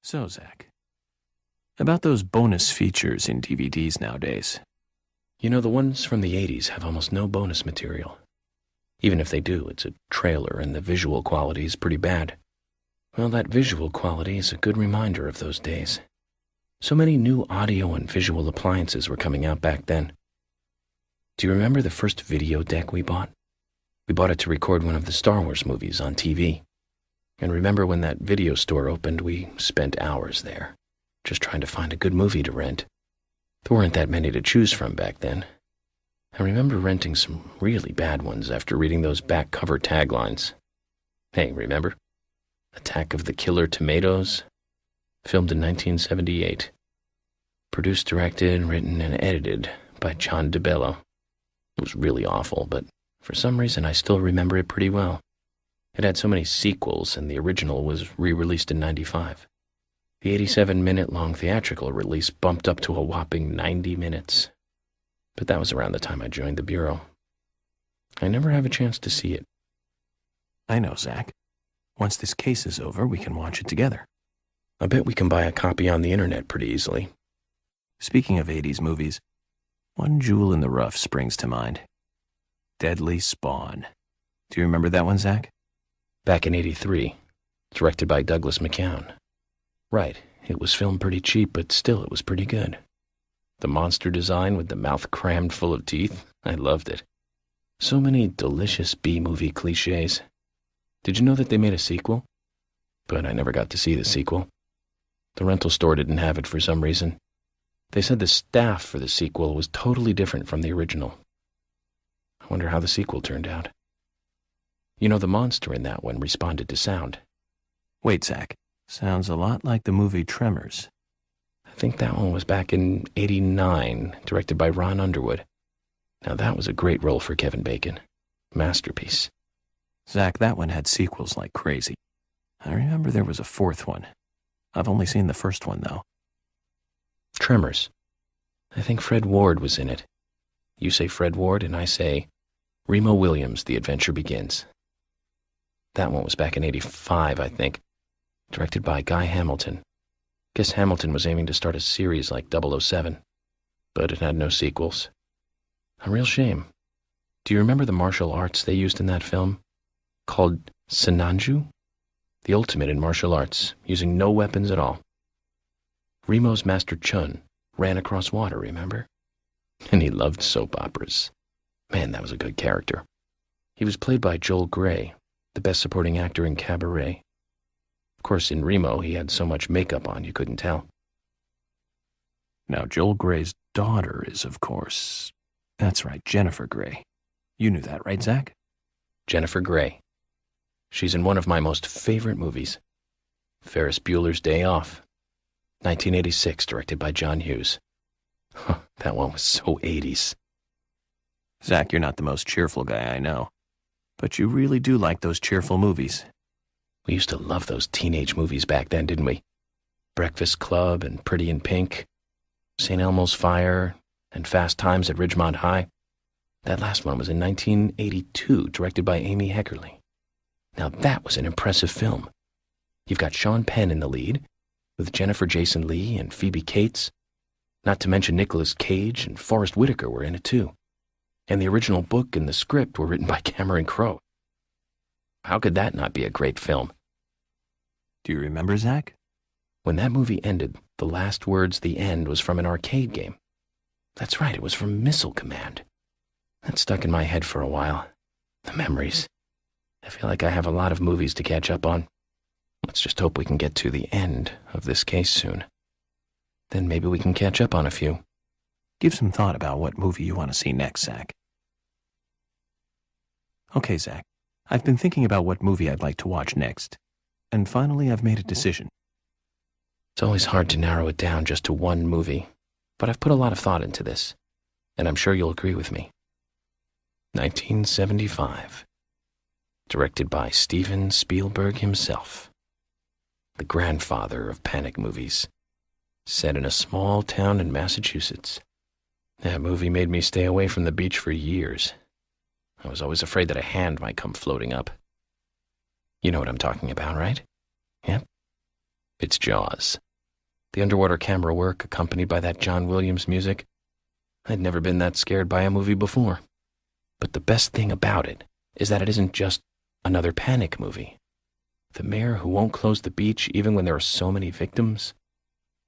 So, Zach, about those bonus features in DVDs nowadays. You know, the ones from the 80s have almost no bonus material. Even if they do, it's a trailer and the visual quality is pretty bad. Well, that visual quality is a good reminder of those days. So many new audio and visual appliances were coming out back then. Do you remember the first video deck we bought? We bought it to record one of the Star Wars movies on TV. And remember when that video store opened, we spent hours there, just trying to find a good movie to rent. There weren't that many to choose from back then. I remember renting some really bad ones after reading those back cover taglines. Hey, remember? Attack of the Killer Tomatoes? Filmed in 1978. Produced, directed, written, and edited by John DeBello. It was really awful, but for some reason I still remember it pretty well. It had so many sequels, and the original was re-released in '95. The 87-minute-long theatrical release bumped up to a whopping 90 minutes. But that was around the time I joined the Bureau. I never have a chance to see it. I know, Zach. Once this case is over, we can watch it together. I bet we can buy a copy on the internet pretty easily. Speaking of 80s movies, one jewel in the rough springs to mind. Deadly Spawn. Do you remember that one, Zach? Back in '83, directed by Douglas McCown. Right, it was filmed pretty cheap, but still it was pretty good. The monster design with the mouth crammed full of teeth, I loved it. So many delicious B-movie cliches. Did you know that they made a sequel? But I never got to see the sequel. The rental store didn't have it for some reason. They said the staff for the sequel was totally different from the original. I wonder how the sequel turned out. You know, the monster in that one responded to sound. Wait, Zach. Sounds a lot like the movie Tremors. I think that one was back in '89, directed by Ron Underwood. Now that was a great role for Kevin Bacon. Masterpiece. Zach, that one had sequels like crazy. I remember there was a fourth one. I've only seen the first one, though. Tremors. I think Fred Ward was in it. You say Fred Ward, and I say Remo Williams, The Adventure Begins. That one was back in '85, I think, directed by Guy Hamilton. Guess Hamilton was aiming to start a series like 007, but it had no sequels. A real shame. Do you remember the martial arts they used in that film? Called Senanju? The ultimate in martial arts, using no weapons at all. Remo's Master Chun ran across water, remember? And he loved soap operas. Man, that was a good character. He was played by Joel Grey, the best supporting actor in Cabaret. Of course, in Remo, he had so much makeup on you couldn't tell. Now, Joel Grey's daughter is, of course... That's right, Jennifer Grey. You knew that, right, Zach? Jennifer Grey. She's in one of my most favorite movies, Ferris Bueller's Day Off, 1986, directed by John Hughes. That one was so 80s. Zach, you're not the most cheerful guy I know, but you really do like those cheerful movies. We used to love those teenage movies back then, didn't we? Breakfast Club and Pretty in Pink, St. Elmo's Fire, and Fast Times at Ridgemont High. That last one was in 1982, directed by Amy Heckerling. Now that was an impressive film. You've got Sean Penn in the lead, with Jennifer Jason Leigh and Phoebe Cates. Not to mention Nicolas Cage and Forrest Whitaker were in it too. And the original book and the script were written by Cameron Crowe. How could that not be a great film? Do you remember, Zach? When that movie ended, the last words, the end, was from an arcade game. That's right, it was from Missile Command. That stuck in my head for a while. The memories. I feel like I have a lot of movies to catch up on. Let's just hope we can get to the end of this case soon. Then maybe we can catch up on a few. Give some thought about what movie you want to see next, Zach. Okay, Zach. I've been thinking about what movie I'd like to watch next. And finally, I've made a decision. It's always hard to narrow it down just to one movie, but I've put a lot of thought into this, and I'm sure you'll agree with me. 1975. Directed by Steven Spielberg himself. The grandfather of panic movies. Set in a small town in Massachusetts. That movie made me stay away from the beach for years. I was always afraid that a hand might come floating up. You know what I'm talking about, right? Yep. It's Jaws. The underwater camera work accompanied by that John Williams music. I'd never been that scared by a movie before. But the best thing about it is that it isn't just another panic movie. The mayor who won't close the beach even when there are so many victims,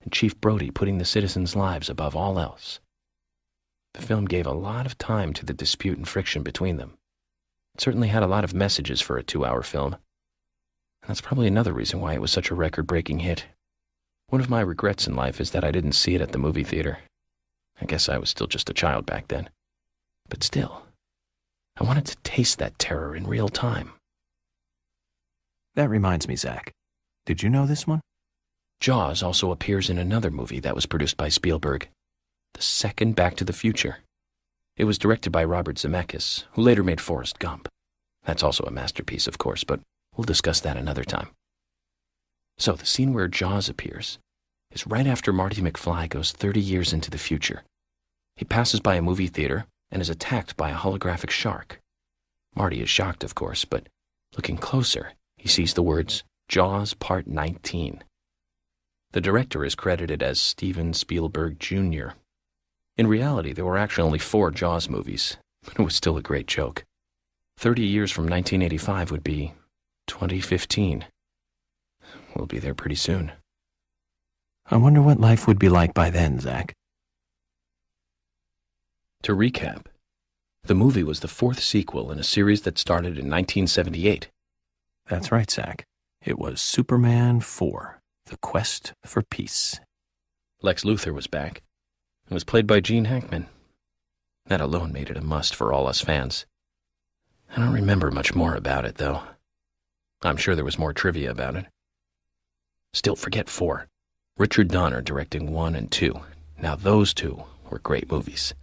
and Chief Brody putting the citizens' lives above all else. The film gave a lot of time to the dispute and friction between them. It certainly had a lot of messages for a 2-hour film. And that's probably another reason why it was such a record-breaking hit. One of my regrets in life is that I didn't see it at the movie theater. I guess I was still just a child back then. But still, I wanted to taste that terror in real time. That reminds me, Zach. Did you know this one? Jaws also appears in another movie that was produced by Spielberg, the second Back to the Future. It was directed by Robert Zemeckis, who later made Forrest Gump. That's also a masterpiece, of course, but we'll discuss that another time. So the scene where Jaws appears is right after Marty McFly goes 30 years into the future. He passes by a movie theater and is attacked by a holographic shark. Marty is shocked, of course, but looking closer, he sees the words, Jaws Part 19. The director is credited as Steven Spielberg Jr. In reality, there were actually only 4 Jaws movies, but it was still a great joke. 30 years from 1985 would be 2015. We'll be there pretty soon. I wonder what life would be like by then, Zach. To recap, the movie was the 4th sequel in a series that started in 1978. That's right, Zach. It was Superman 4, The Quest for Peace. Lex Luthor was back. It was played by Gene Hackman. That alone made it a must for all us fans. I don't remember much more about it, though. I'm sure there was more trivia about it. Still, forget 4. Richard Donner directing 1 and 2. Now those 2 were great movies.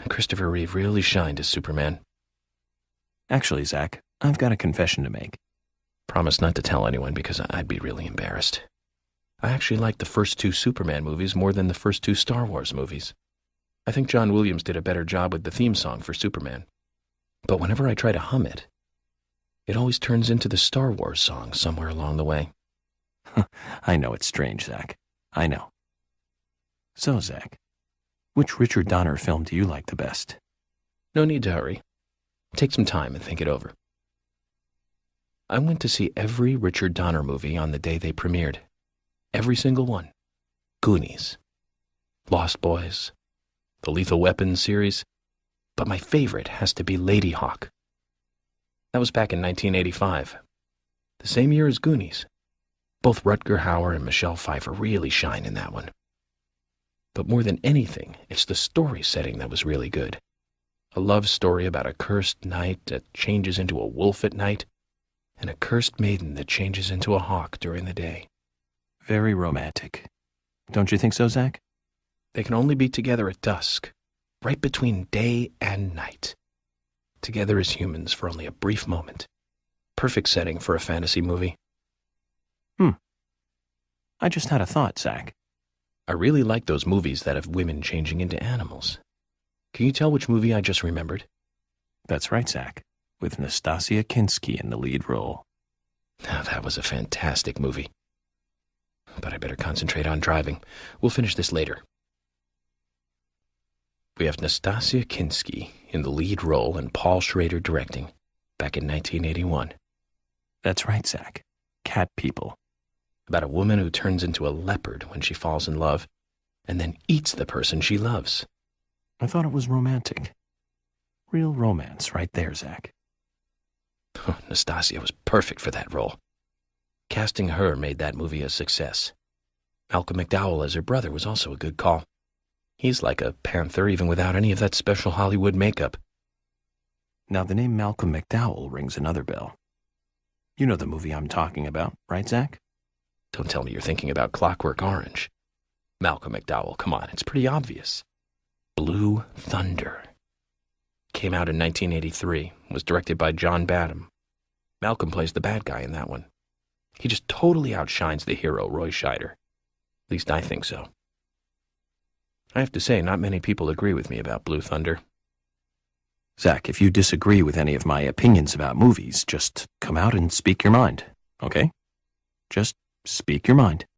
Christopher Reeve really shined as Superman. Actually, Zach, I've got a confession to make. Promise not to tell anyone because I'd be really embarrassed. I actually liked the first 2 Superman movies more than the first 2 Star Wars movies. I think John Williams did a better job with the theme song for Superman. But whenever I try to hum it, it always turns into the Star Wars song somewhere along the way. I know it's strange, Zach. I know. So, Zach, which Richard Donner film do you like the best? No need to hurry. Take some time and think it over. I went to see every Richard Donner movie on the day they premiered. Every single one. Goonies, Lost Boys, the Lethal Weapon series, but my favorite has to be Lady Hawk. That was back in 1985, the same year as Goonies. Both Rutger Hauer and Michelle Pfeiffer really shine in that one. But more than anything, it's the story setting that was really good. A love story about a cursed knight that changes into a wolf at night, and a cursed maiden that changes into a hawk during the day. Very romantic. Don't you think so, Zach? They can only be together at dusk, right between day and night. Together as humans for only a brief moment. Perfect setting for a fantasy movie. I just had a thought, Zach. I really like those movies that have women changing into animals. Can you tell which movie I just remembered? That's right, Zach. With Nastasia Kinski in the lead role. Now, that was a fantastic movie. But I better concentrate on driving. We'll finish this later. We have Nastasia Kinski in the lead role and Paul Schrader directing, back in 1981. That's right, Zach. Cat People. About a woman who turns into a leopard when she falls in love, and then eats the person she loves. I thought it was romantic. Real romance right there, Zach. Nastasia was perfect for that role. Casting her made that movie a success. Malcolm McDowell as her brother was also a good call. He's like a panther even without any of that special Hollywood makeup. Now the name Malcolm McDowell rings another bell. You know the movie I'm talking about, right, Zach? Don't tell me you're thinking about Clockwork Orange. Malcolm McDowell, come on, it's pretty obvious. Blue Thunder. Came out in 1983, was directed by John Badham. Malcolm plays the bad guy in that one. He just totally outshines the hero, Roy Scheider. At least I think so. I have to say, not many people agree with me about Blue Thunder. Zach, if you disagree with any of my opinions about movies, just come out and speak your mind, okay? Just Speak your mind.